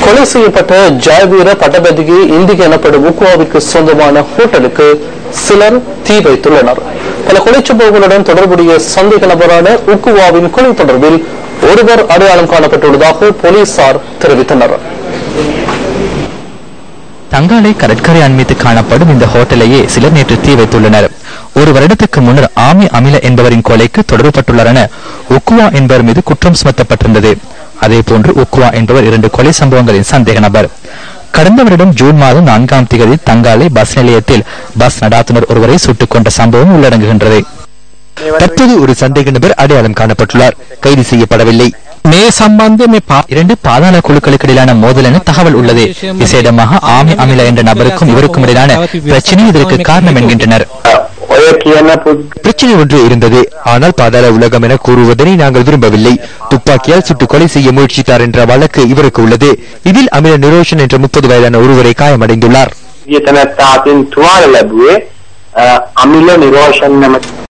கொலை செய்யப்பட்ட ஜாய்வீர பட்டபதிகி இந்திய எனப்படும் உக்குவாவிற்கு சொந்தமான ஹோட்டலுக்கு சிலர் தீ வைத்துள்ளனர். பல கொலை சம்பவங்களுடன் தொடர்புடைய சந்தேக நபரான உக்குவாவின் கொலை தொடர்பில் ஒருவர் அடையாளம் காணப்பட்டுள்ளதாக போலீசார் தெரிவித்தனர். தங்காலை கடற்கரை அண்மித்து காணப்படும் இந்த ஹோட்டலையே சிலர் நேற்று தீ வைத்துள்ளனர். ஒரு வருடத்துக்கு முன்னர் ஆமி அமில என்பவரின் கொலைக்கு தொடர்புபட்டுள்ளார் என உக்குவா என்பவர் மீது குற்றம் சுமத்தப்பட்டிருந்தது. அதேபோன்று உக்குவா என்பவர் 2 கொலை சம்பவங்களின் சந்தேக நபர். கடந்த வருடம் ஜூன் மாதம் 4ஆம் தேதி தங்காலை பஸ் நிலையத்தில் பஸ் நடாத்துனர் ஒருவரை சுட்டுக் கொண்ட சம்பவம் உள்ளடங்குகின்றது. தற்போது ஒரு சந்தேக நபர் அடையாளம் காணப்பட்டுள்ளார், கைது செய்யப்படவில்லை. மே சம்பந்தம் 2 பாதாள குழுக்களுக்கு இடையிலான மோதல் என தகவல் உள்ளது. விசேடமாக ஆமி அமில என்ற நபருக்கும் இவருக்கும் இடையிலான பிரச்சனை இதற்கு காரணம் என்கின்றனர். பிரச்சனை ஒன்று இருந்தது, ஆனால் பாதாள உலகம் என கூறுவதனை நாங்கள் விரும்பவில்லை. துப்பாக்கியால் சுட்டு கொலை செய்ய முயற்சித்தார் என்ற வழக்கு இவருக்கு உள்ளது. இதில் அமில நிரோஷன் என்ற 30 வயதான ஒருவரை காயமடைந்துள்ளார்.